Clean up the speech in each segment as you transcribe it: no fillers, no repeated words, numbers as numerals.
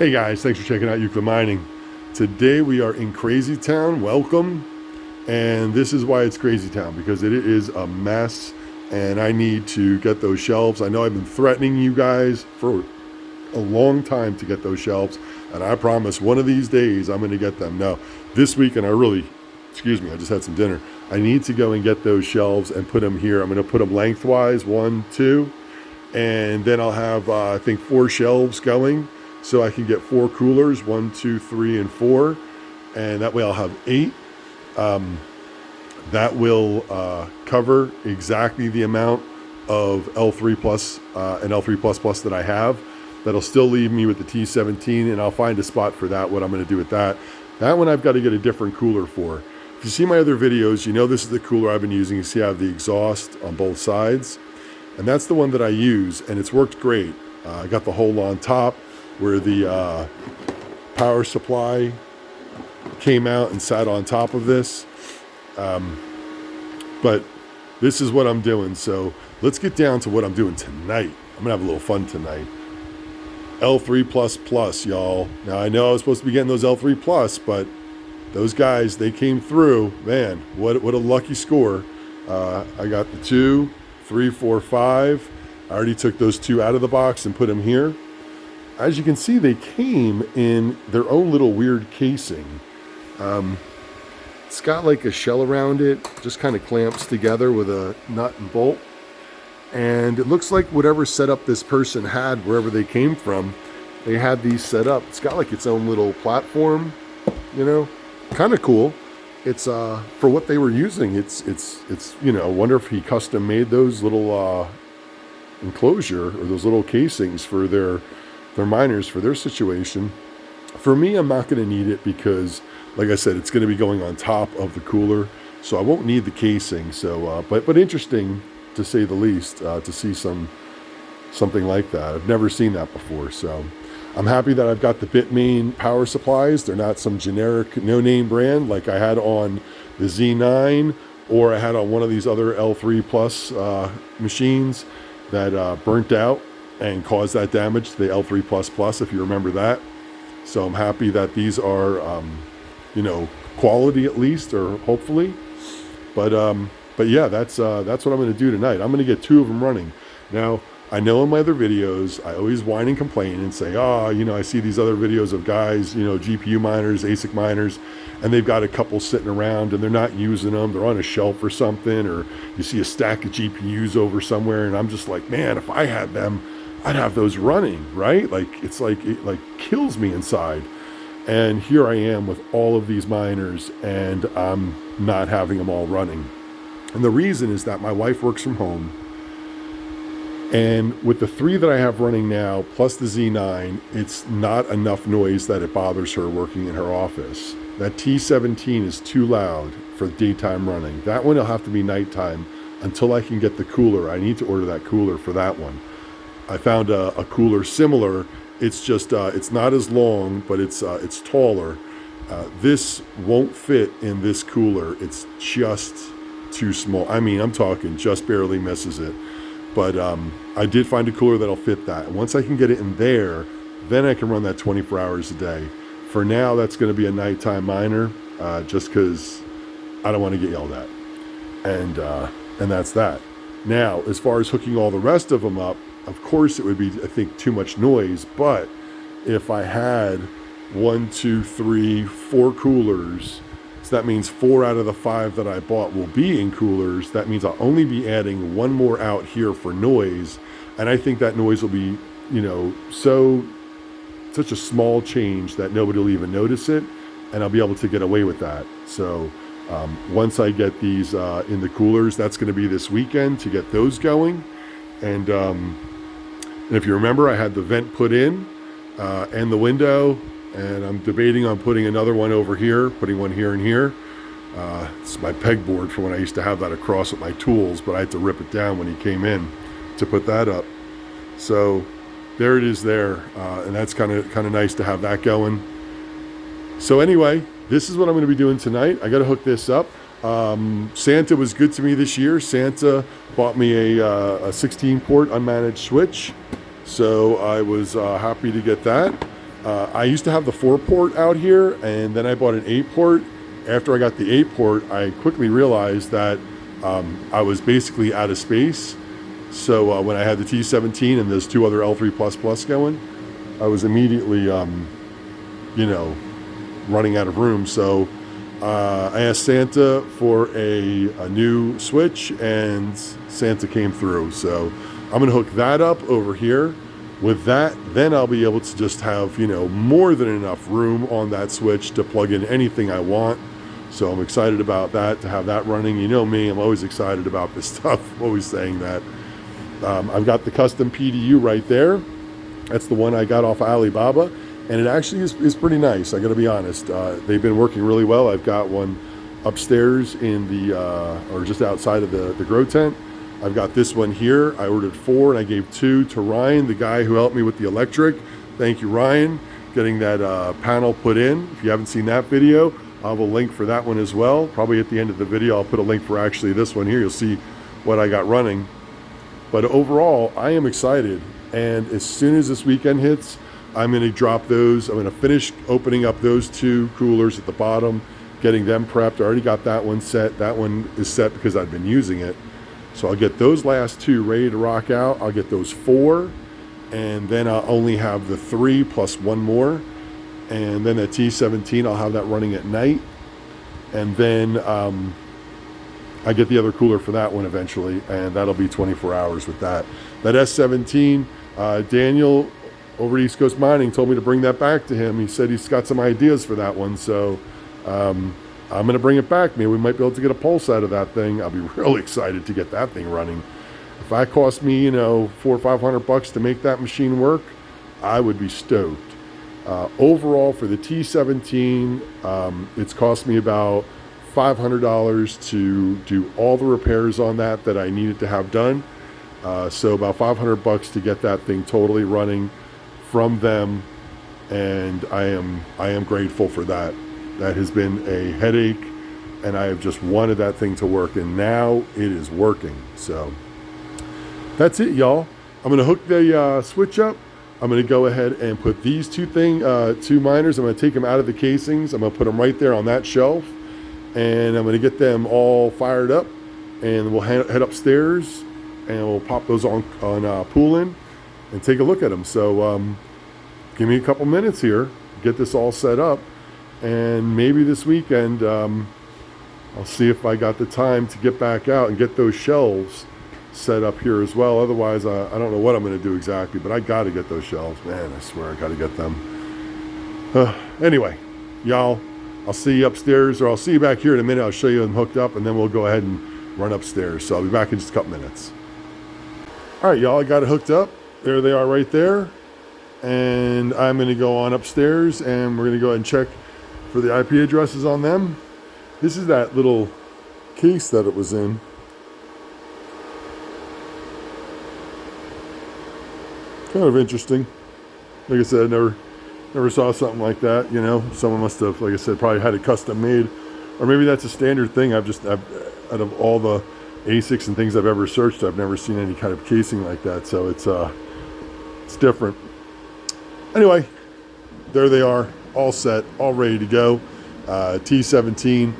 Hey guys, thanks for checking out Euclid Mining. Today we are in Crazytown. Welcome. And this is why it's Crazytown, because it is a mess and I need to get those shelves. I know I've been threatening you guys for a long time to get those shelves, and I promise one of these days I'm going to get them. Now, this week, and I just had some dinner. I need to go and get those shelves and put them here. I'm going to put them lengthwise, 1, 2, and then I'll have, I think, 4 shelves going. So I can get 4 coolers, 1, 2, 3, and 4. And that way I'll have 8. That will cover exactly the amount of L3 plus and L3 plus plus that I have. That'll still leave me with the T17, and I'll find a spot for that, what I'm going to do with that. That one I've got to get a different cooler for. If you see my other videos, you know this is the cooler I've been using. You see I have the exhaust on both sides. And that's the one that I use, and it's worked great. I got the hole on top where the power supply came out and sat on top of this. But this is what I'm doing. So let's get down to what I'm doing tonight. I'm gonna have a little fun tonight. L3++, y'all. Now I know I was supposed to be getting those L3+, but those guys, they came through. Man, what a lucky score. I got the 2, 3, 4, 5. I already took those 2 out of the box and put them here. As you can see, they came in their own little weird casing. It's got like a shell around it, just kind of clamps together with a nut and bolt. And it looks like whatever setup this person had, wherever they came from, they had these set up. It's got like its own little platform, you know, kind of cool. It's for what they were using. It's you know, I wonder if he custom made those little enclosure or those little casings for their miners for their situation. For me, I'm not going to need it because, like I said, it's going to be going on top of the cooler, so I won't need the casing. So, but interesting to say the least to see something like that. I've never seen that before, so I'm happy that I've got the Bitmain power supplies. They're not some generic no-name brand like I had on the Z9 or I had on one of these other L3 plus machines that burnt out and caused that damage to the L3++, if you remember that. So I'm happy that these are, you know, quality at least, or hopefully. But yeah, that's what I'm going to do tonight. I'm going to get 2 of them running. Now, I know in my other videos, I always whine and complain and say, you know, I see these other videos of guys, you know, GPU miners, ASIC miners, and they've got a couple sitting around and they're not using them. They're on a shelf or something, or you see a stack of GPUs over somewhere, and I'm just like, man, if I had them, I'd have those running, right? Like, it's like, it like kills me inside. And here I am with all of these miners, and I'm not having them all running. And the reason is that my wife works from home. And with the 3 that I have running now, plus the Z9, it's not enough noise that it bothers her working in her office. That T17 is too loud for daytime running. That one will have to be nighttime until I can get the cooler. I need to order that cooler for that one. I found a cooler similar. It's just, it's not as long, but it's taller. This won't fit in this cooler. It's just too small. I mean, I'm talking just barely misses it. But I did find a cooler that'll fit that. And once I can get it in there, then I can run that 24 hours a day. For now, that's going to be a nighttime miner, just because I don't want to get yelled at. And that's that. Now, as far as hooking all the rest of them up, of course it would be, I think, too much noise. But if I had 1, 2, 3, 4 coolers, so that means 4 out of the 5 that I bought will be in coolers. That means I'll only be adding 1 more out here for noise. And I think that noise will be, you know, such a small change that nobody will even notice it. And I'll be able to get away with that. So once I get these in the coolers, that's going to be this weekend to get those going. And if you remember, I had the vent put in and the window. And I'm debating on putting another one over here, putting one here and here. It's my pegboard for when I used to have that across with my tools, but I had to rip it down when he came in to put that up. So there it is there, and that's kind of nice to have that going. So anyway, this is what I'm going to be doing tonight. I got to hook this up. Santa was good to me this year. Santa bought me a 16 port unmanaged switch. So I was happy to get that. I used to have the 4-port out here, and then I bought an 8-port. After I got the 8-port, I quickly realized that I was basically out of space. So when I had the T17 and those 2 other L3++ going, I was immediately, running out of room. So I asked Santa for a new switch, and Santa came through. So I'm going to hook that up over here. With that, then I'll be able to just have, more than enough room on that switch to plug in anything I want. So I'm excited about that, to have that running. You know me, I'm always excited about this stuff, I'm always saying that. I've got the custom PDU right there. That's the one I got off of Alibaba, and it actually is pretty nice, I gotta be honest. They've been working really well. I've got one upstairs in the, or just outside of the grow tent. I've got this one here. I ordered 4 and I gave 2 to Ryan, the guy who helped me with the electric. Thank you, Ryan, getting that panel put in. If you haven't seen that video, I'll have a link for that one as well. Probably at the end of the video, I'll put a link for actually this one here. You'll see what I got running. But overall, I am excited. And as soon as this weekend hits, I'm going to drop those. I'm going to finish opening up those 2 coolers at the bottom, getting them prepped. I already got that one set. That one is set because I've been using it. So I'll get those last 2 ready to rock out. I'll get those 4, and then I'll only have the 3 plus 1 more. And then the T17, I'll have that running at night. And then I get the other cooler for that one eventually, and that'll be 24 hours with that. That S17, Daniel over at East Coast Mining told me to bring that back to him. He said he's got some ideas for that one, so I'm going to bring it back. Maybe we might be able to get a pulse out of that thing. I'll be really excited to get that thing running. If that cost me, $400 or $500 to make that machine work, I would be stoked. Overall, for the T17, it's cost me about $500 to do all the repairs on that I needed to have done. So about $500 to get that thing totally running from them, and I am grateful for that. That has been a headache, and I have just wanted that thing to work, and now it is working. So that's it, y'all. I'm going to hook the switch up. I'm going to go ahead and put these 2 miners. I'm going to take them out of the casings. I'm going to put them right there on that shelf, and I'm going to get them all fired up, and we'll head upstairs, and we'll pop those on Poolin and take a look at them. So give me a couple minutes here, get this all set up, and maybe this weekend I'll see if I got the time to get back out and get those shelves set up here as well. Otherwise, I don't know what I'm going to do exactly, but I got to get those shelves. Man, I swear I got to get them. Anyway, y'all, I'll see you upstairs, or I'll see you back here in a minute. I'll show you them hooked up, and then we'll go ahead and run upstairs. So I'll be back in just a couple minutes. All right, y'all, I got it hooked up. There they are right there. And I'm going to go on upstairs, and we're going to go ahead and check for the IP addresses on them. This is that little case that it was in. Kind of interesting. Like I said, I never saw something like that. Someone must have, like I said, probably had it custom made, or maybe that's a standard thing. I've out of all the ASICs and things I've ever searched, I've never seen any kind of casing like that. So it's different. Anyway, there they are, all set, all ready to go. T17.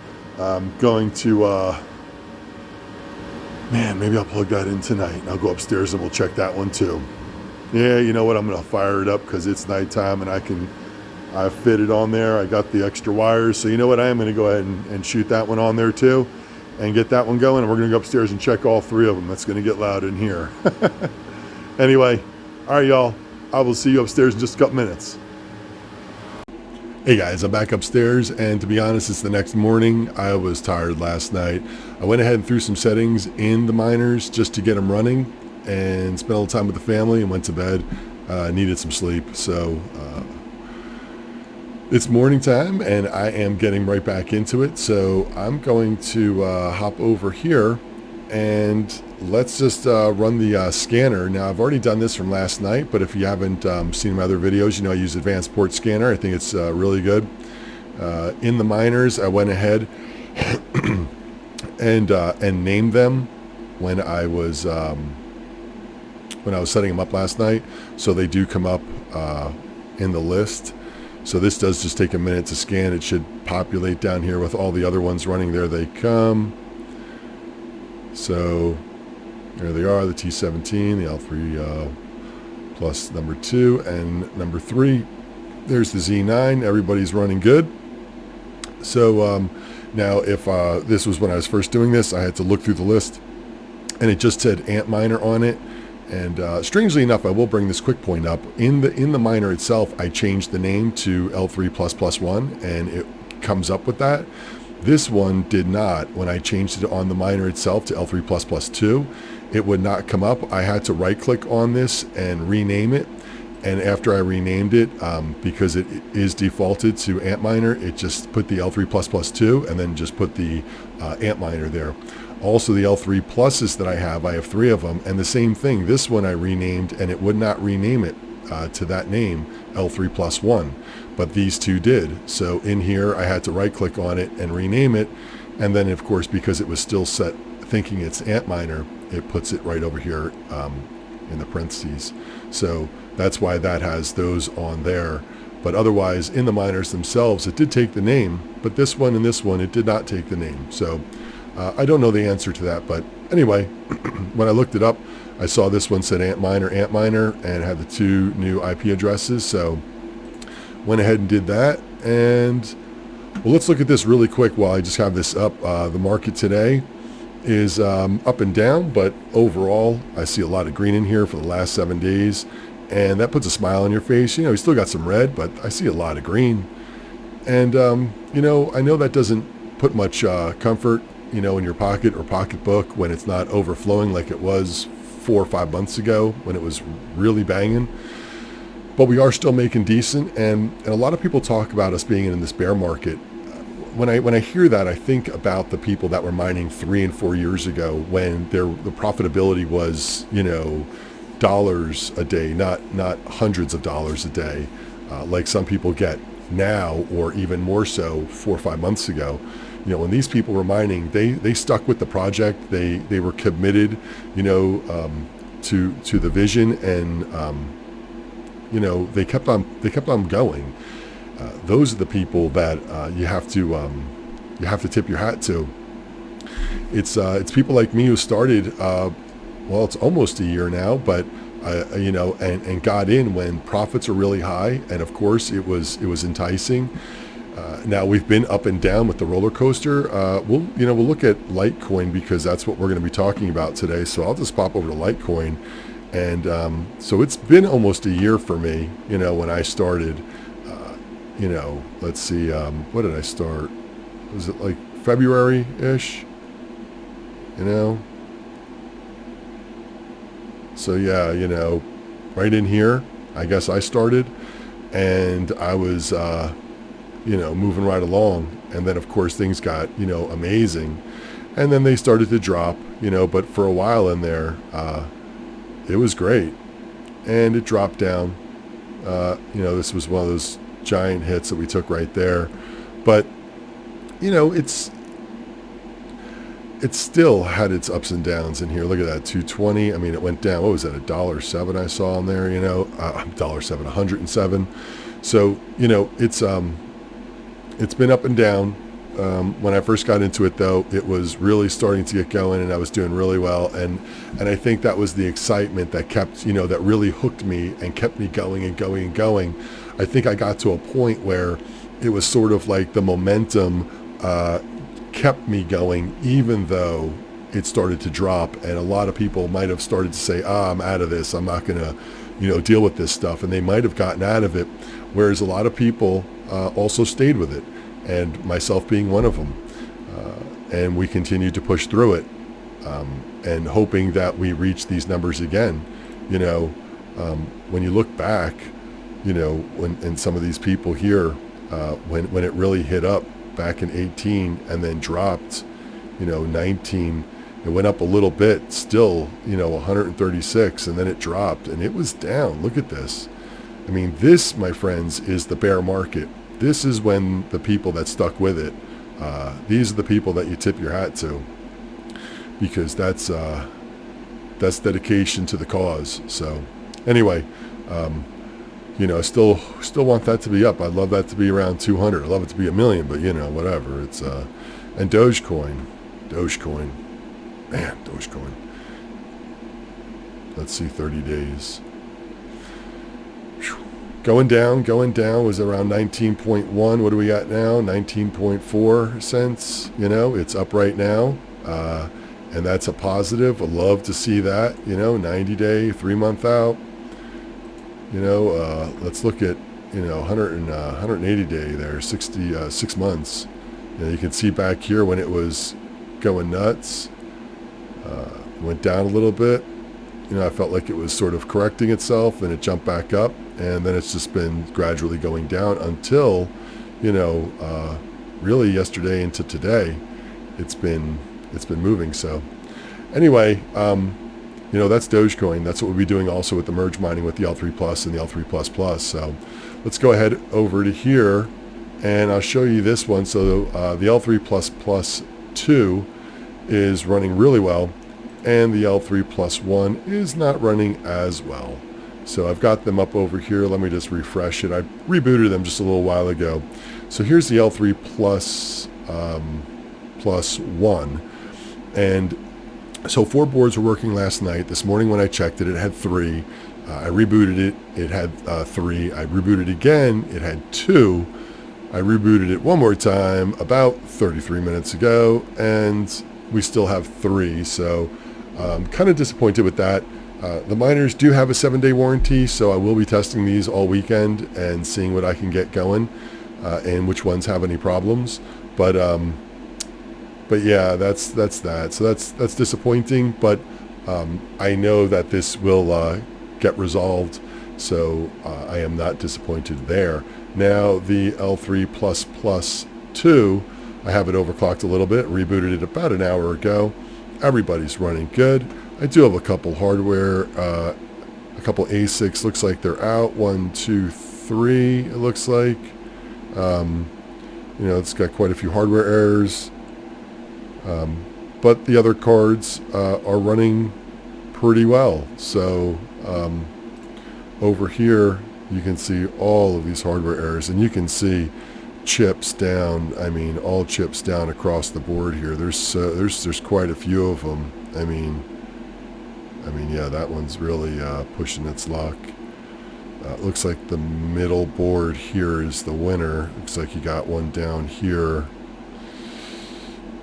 Going to man, maybe I'll plug that in tonight, and I'll go upstairs and we'll check that one too. Yeah, you know what? I'm going to fire it up because it's nighttime, and I fit it on there. I got the extra wires. So you know what? I am going to go ahead and shoot that one on there too and get that one going. And we're going to go upstairs and check all 3 of them. That's going to get loud in here. Anyway, all right, y'all. I will see you upstairs in just a couple minutes. Hey guys, I'm back upstairs, and to be honest, it's the next morning. I was tired last night. I went ahead and threw some settings in the miners just to get them running, and spent a little time with the family and went to bed. Needed some sleep, so it's morning time, and I am getting right back into it. So I'm going to hop over here, and let's just run the scanner. Now, I've already done this from last night, but if you haven't seen my other videos, I use Advanced Port Scanner. I think it's really good. In the miners, I went ahead and named them when I was setting them up last night, so they do come up in the list. So this does just take a minute to scan. It should populate down here with all the other ones running. There they come. So there they are, the T17, the L3 plus number 2 and number 3. There's the Z9. Everybody's running good. So now if this was when I was first doing this, I had to look through the list and it just said Antminer on it. And strangely enough, I will bring this quick point up. In the miner itself, I changed the name to L3++1 and it comes up with that. This one did not. When I changed it on the miner itself to L3++2, it would not come up. I had to right click on this and rename it. And after I renamed it, because it is defaulted to Antminer, it just put the L3++2 and then just put the Antminer there. Also the L3 pluses that I have 3 of them, and the same thing. This one I renamed and it would not rename it to that name, L3+1, but these 2 did. So in here I had to right click on it and rename it, and then of course because it was still set thinking it's Antminer, it puts it right over here in the parentheses. So that's why that has those on there. But otherwise in the miners themselves it did take the name, but this one and this one it did not take the name. So I don't know the answer to that, but anyway, when I looked it up, I saw this one said Antminer, and had the 2 new IP addresses. So went ahead and did that. And well, let's look at this really quick while I just have this up. The market today is up and down, but overall, I see a lot of green in here for the last 7 days, and that puts a smile on your face. You know, we still got some red, but I see a lot of green. And you know, I know that doesn't put much comfort, you know, in your pocket or pocketbook when it's not overflowing like it was 4 or 5 months ago when it was really banging. But we are still making decent, and a lot of people talk about us being in this bear market. When I hear that, I think about the people that were mining 3 and 4 years ago when the profitability was, you know, dollars a day, not hundreds of dollars a day, like some people get now, or even more so 4 or 5 months ago. You know, when these people were mining, they stuck with the project. They were committed, you know, to the vision, and you know, they kept on going. Those are the people that you have to tip your hat to. It's people like me who started. Well, it's almost a year now, but you know, and got in when profits are really high, and of course it was enticing. Now we've been up and down with the roller coaster. We'll look at Litecoin because that's what we're going to be talking about today. So I'll just pop over to Litecoin, and so it's been almost a year for me. You know, when I started, you know, let's see, what did I start? Was it like February-ish? You know. So yeah, you know, right in here, I guess I started, and I was. You know, moving right along, and then of course things got, you know, amazing, and then they started to drop, you know, but for a while in there it was great, and it dropped down. You know, this was one of those giant hits that we took right there, but you know, it's still had its ups and downs in here. Look at that, 220. I mean, it went down, what was that, $1.07 I saw in there, you know, $1.07, 107. So you know, it's been up and down. When I first got into it, though, it was really starting to get going, and I was doing really well. And I think that was the excitement that kept, you know, that really hooked me and kept me going and going and going. I think I got to a point where it was sort of like the momentum kept me going, even though it started to drop. And a lot of people might have started to say, I'm out of this. I'm not going to, you know, deal with this stuff. And they might have gotten out of it. Whereas a lot of people also stayed with it, and myself being one of them. And we continued to push through it, and hoping that we reach these numbers again. You know, when you look back, you know, and some of these people here, when it really hit up back in 18 and then dropped, you know, 19, it went up a little bit, still, you know, 136, and then it dropped and it was down. Look at this. I mean, this, my friends, is the bear market. This is when the people that stuck with it, these are the people that you tip your hat to, because that's dedication to the cause. So anyway, still want that to be up. I'd love that to be around 200. I'd love it to be a million, but whatever. It's and Dogecoin, man, Dogecoin. Let's see, 30 days. Going down was around 19.1. What do we got now? 19.4 cents. It's up right now. And that's a positive. I love to see that, 90-day, 3-month out. Let's look at, 180 day there, 6 months. You can see back here when it was going nuts, went down a little bit. I felt like it was sort of correcting itself, and it jumped back up, and then it's just been gradually going down until, really yesterday into today, it's been moving. So anyway, that's Dogecoin. That's what we'll be doing also with the merge mining with the L3 Plus and the L3 Plus Plus. So let's go ahead over to here, and I'll show you this one. So the L3 Plus Plus 2 is running really well, and the L3 Plus 1 is not running as well. So I've got them up over here. Let me just refresh it. I rebooted them just a little while ago. So here's the L3 Plus Plus 1. And so 4 boards were working last night. This morning when I checked it, it had 3. I rebooted it. It had 3. I rebooted again. It had 2. I rebooted it one more time about 33 minutes ago, and we still have 3. So I'm kind of disappointed with that. The miners do have a 7-day warranty, so I will be testing these all weekend and seeing what I can get going and which ones have any problems. But yeah, that's that. So that's disappointing, but I know that this will get resolved, so I am not disappointed there. Now the L3 Plus Plus 2, I have it overclocked a little bit, rebooted it about an hour ago. Everybody's running good. I do have a couple hardware, a couple ASICs. Looks like they're out. 1, 2, 3. It looks like. It's got quite a few hardware errors. But the other cards are running pretty well. So over here, you can see all of these hardware errors, and you can see chips down. I mean, all chips down across the board here. There's quite a few of them. I mean, yeah, that one's really pushing its luck. Looks like the middle board here is the winner. Looks like you got one down here.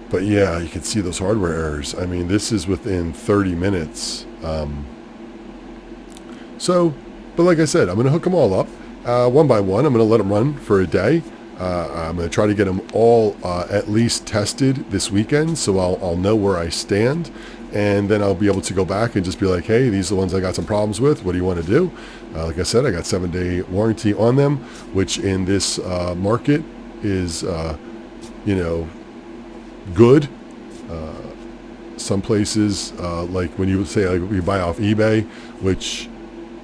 But yeah, you can see those hardware errors. I mean, this is within 30 minutes. But like I said, I'm going to hook them all up one by one. I'm going to let them run for a day. I'm going to try to get them all at least tested this weekend, so I'll know where I stand, and then I'll be able to go back and just be like, hey, these are the ones I got some problems with. What do you want to do? Like I said, I got 7-day warranty on them, which in this market is, good. Some places, like when you say like you buy off eBay, which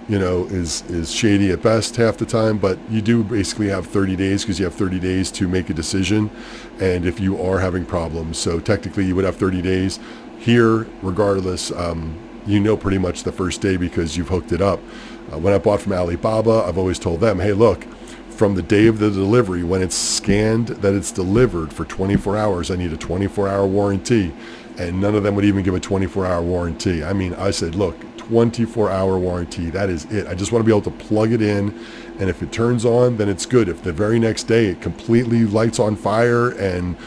is shady at best half the time, but you do basically have 30 days because you have 30 days to make a decision, and if you are having problems, so technically you would have 30 days here regardless. Pretty much the first day because you've hooked it up. When I bought from Alibaba, I've always told them, hey, look, from the day of the delivery, when it's scanned that it's delivered for 24 hours, I need a 24-hour warranty, and none of them would even give a 24-hour warranty. I mean, I said, look, 24-hour warranty, that is it. I just want to be able to plug it in, and if it turns on, then it's good. If the very next day it completely lights on fire and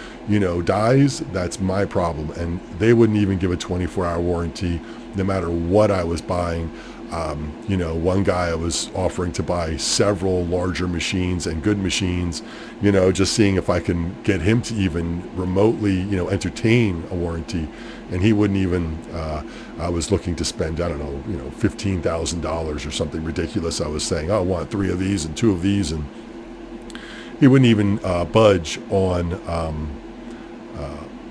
dies, that's my problem. And they wouldn't even give a 24-hour warranty no matter what I was buying. One guy I was offering to buy several larger machines and good machines, just seeing if I can get him to even remotely, entertain a warranty. And he wouldn't even, I was looking to spend, I don't know, $15,000 or something ridiculous. I was saying, I want 3 of these and 2 of these. And he wouldn't even budge on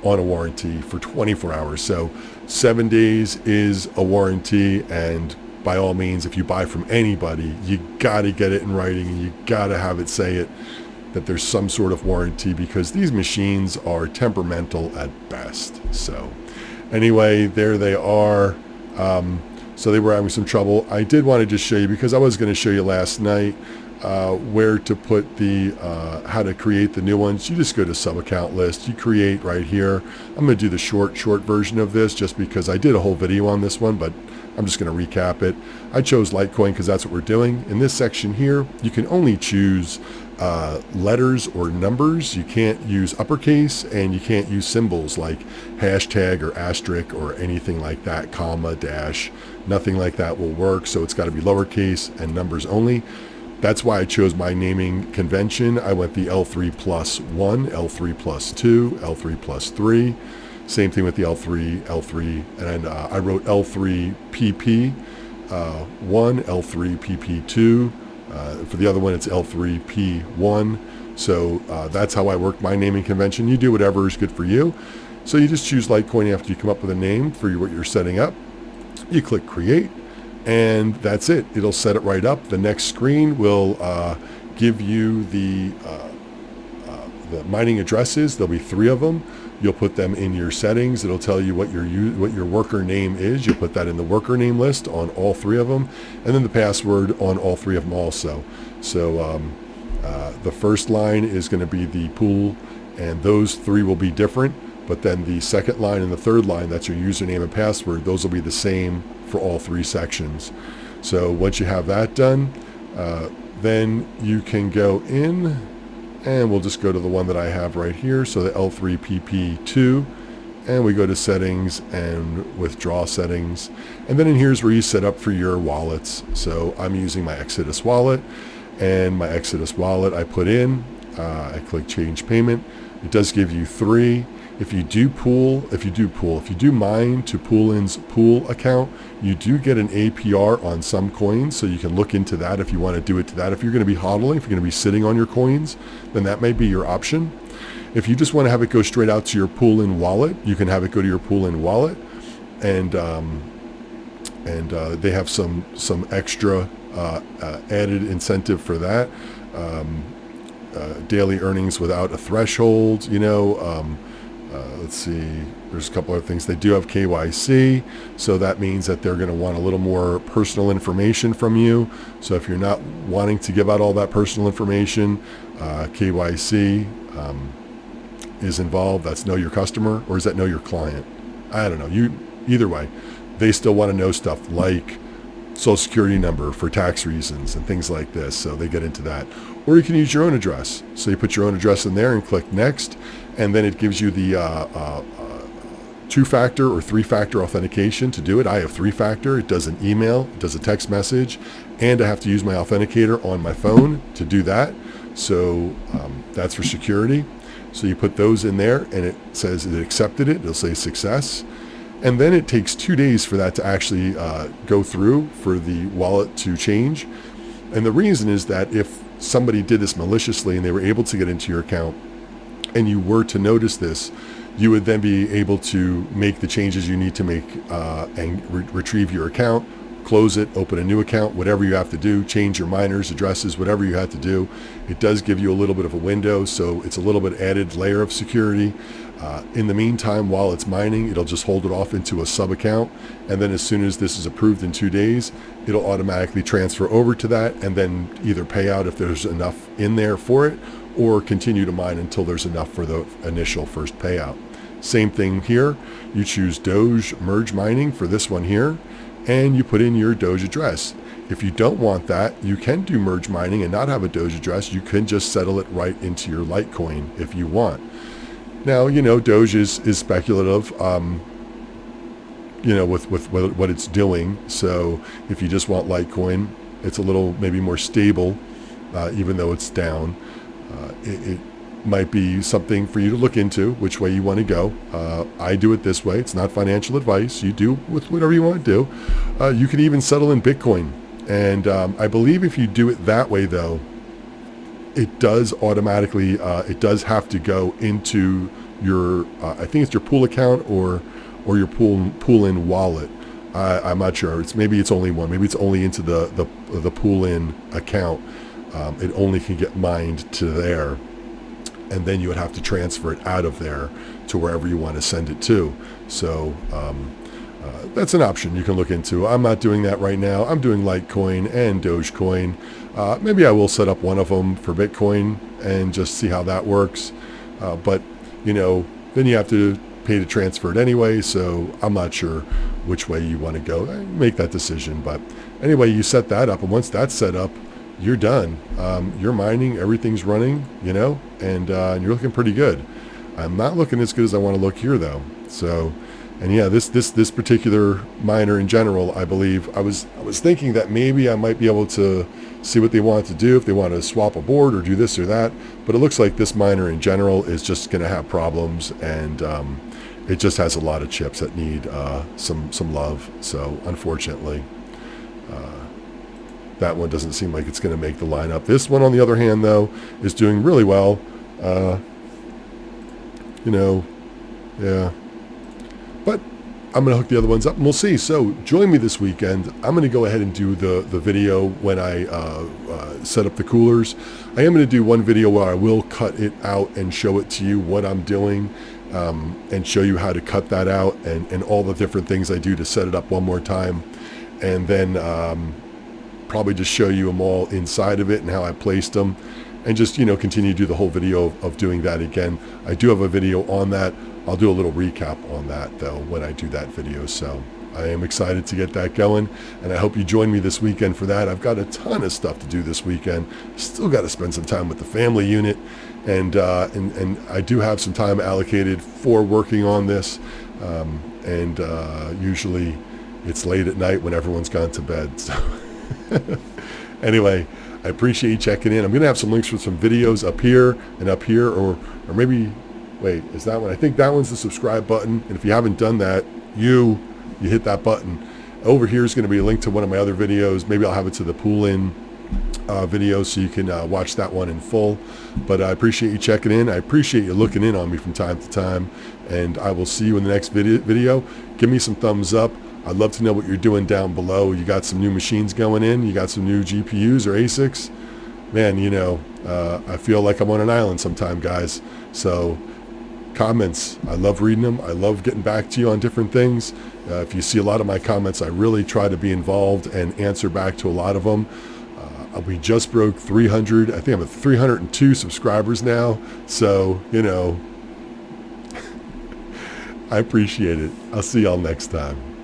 a warranty for 24 hours. So 7 days is a warranty, and by all means, if you buy from anybody, you got to get it in writing, and you got to have it say it, that there's some sort of warranty, because these machines are temperamental at best. So anyway, there they are. So they were having some trouble. I did want to just show you, because I was going to show you last night where to put the how to create the new ones. You just go to sub account list, you create right here. I'm going to do the short version of this just because I did a whole video on this one, but I'm just going to recap it. I chose Litecoin because that's what we're doing. In this section here, you can only choose letters or numbers. You can't use uppercase, and you can't use symbols like hashtag or asterisk or anything like that, comma, dash, nothing like that will work. So it's got to be lowercase and numbers only. That's why I chose my naming convention. I went the L3+1, L3+2, L3+3. Same thing with the L3, and I wrote L3PP1, L3PP2. For the other one, it's L3P1. So that's how I work my naming convention. You do whatever is good for you. So you just choose Litecoin after you come up with a name for what you're setting up. You click create, and that's it. It'll set it right up. The next screen will give you the mining addresses. There'll be 3 of them. You'll put them in your settings. It'll tell you what your worker name is. You'll put that in the worker name list on all 3 of them, and then the password on all 3 of them also. So the first line is going to be the pool, and those 3 will be different. But then the second line and the third line, that's your username and password. Those will be the same for all 3 sections. So once you have that done, then you can go in. And we'll just go to the one that I have right here. So the L3PP2, and we go to settings and withdraw settings. And then in here's where you set up for your wallets. So I'm using my Exodus wallet, and my Exodus wallet I put in, I click change payment. It does give you 3. If you do mine to Poolin's pool account, you do get an APR on some coins, so you can look into that if you want to do it to that. If you're going to be hodling, if you're going to be sitting on your coins, then that may be your option. If you just want to have it go straight out to your Poolin wallet, you can have it go to your Poolin wallet, and they have some extra added incentive for that. Daily earnings without a threshold, let's see, there's a couple other things. They do have KYC, so that means that they're going to want a little more personal information from you. So if you're not wanting to give out all that personal information, KYC is involved. That's know your customer, or is that know your client? I don't know. Either way, they still want to know stuff like social security number for tax reasons and things like this, so they get into that. Or you can use your own address. So you put your own address in there and click next, and then it gives you the 2-factor or 3-factor authentication to do it. I have 3-factor. It does an email, it does a text message, and I have to use my authenticator on my phone to do that. So that's for security. So you put those in there, and it says it accepted it. It'll say success. And then it takes 2 days for that to actually go through for the wallet to change. And the reason is that if somebody did this maliciously and they were able to get into your account, and you were to notice this, you would then be able to make the changes you need to make and retrieve your account, close it, open a new account, whatever you have to do, change your miners, addresses, whatever you have to do. It does give you a little bit of a window, so it's a little bit added layer of security. In the meantime, while it's mining, it'll just hold it off into a sub account, and then as soon as this is approved in 2 days, it'll automatically transfer over to that, and then either pay out if there's enough in there for it, or continue to mine until there's enough for the initial first payout. Same thing here. You choose Doge merge mining for this one here, and you put in your Doge address. If you don't want that, you can do merge mining and not have a Doge address. You can just settle it right into your Litecoin if you want. Now, Doge is speculative, with what it's doing. So if you just want Litecoin, it's a little maybe more stable, even though it's down. It might be something for you to look into, which way you want to go. I do it this way. It's not financial advice. You do with whatever you want to do. You can even settle in Bitcoin. And I believe if you do it that way, though, it does automatically, it does have to go into your, I think it's your pool account or your Poolin wallet. I'm not sure. Maybe it's only one. Maybe it's only into the Poolin account. It only can get mined to there, and then you would have to transfer it out of there to wherever you want to send it to. So That's an option you can look into. I'm not doing that right now. I'm doing Litecoin and Dogecoin. Maybe I will set up one of them for Bitcoin and just see how that works. But, you know, then you have to pay to transfer it anyway, so I'm not sure which way you want to go. Make that decision. But anyway, you set that up, and once that's set up, you're done. You're mining, everything's running, you know, and you're looking pretty good. I'm not looking as good as I want to look here, though. So, and yeah, this particular miner in general, I believe, I was thinking that maybe I might be able to see what they want to do, if they want to swap a board or do this or that. But it looks like this miner in general is just going to have problems, and it just has a lot of chips that need some love. So unfortunately, that one doesn't seem like it's going to make the lineup. This one, on the other hand, though, is doing really well. You know, yeah. But I'm going to hook the other ones up, and we'll see. So join me this weekend. I'm going to go ahead and do the video when I set up the coolers. I am going to do one video where I will cut it out and show it to you what I'm doing, and show you how to cut that out and all the different things I do to set it up one more time. And then probably just show you them all inside of it and how I placed them, and just, you know, continue to do the whole video of doing that again. I do have a video on that. I'll do a little recap on that, though, when I do that video. So I am excited to get that going, and I hope you join me this weekend for that. I've got a ton of stuff to do this weekend. Still got to spend some time with the family unit, and I do have some time allocated for working on this, and usually it's late at night when everyone's gone to bed. So anyway, I appreciate you checking in. I'm going to have some links for some videos up here and up here, or maybe, wait, is that one? I think that one's the subscribe button. And if you haven't done that, you hit that button. Over here is going to be a link to one of my other videos. Maybe I'll have it to the Poolin video, so you can watch that one in full. But I appreciate you checking in. I appreciate you looking in on me from time to time. And I will see you in the next video. Give me some thumbs up. I'd love to know what you're doing down below. You got some new machines going in? You got some new GPUs or ASICs? Man, you know, I feel like I'm on an island sometime, guys. So comments, I love reading them. I love getting back to you on different things. If you see a lot of my comments, I really try to be involved and answer back to a lot of them. We just broke 300. I think I'm at 302 subscribers now. So, you know, I appreciate it. I'll see y'all next time.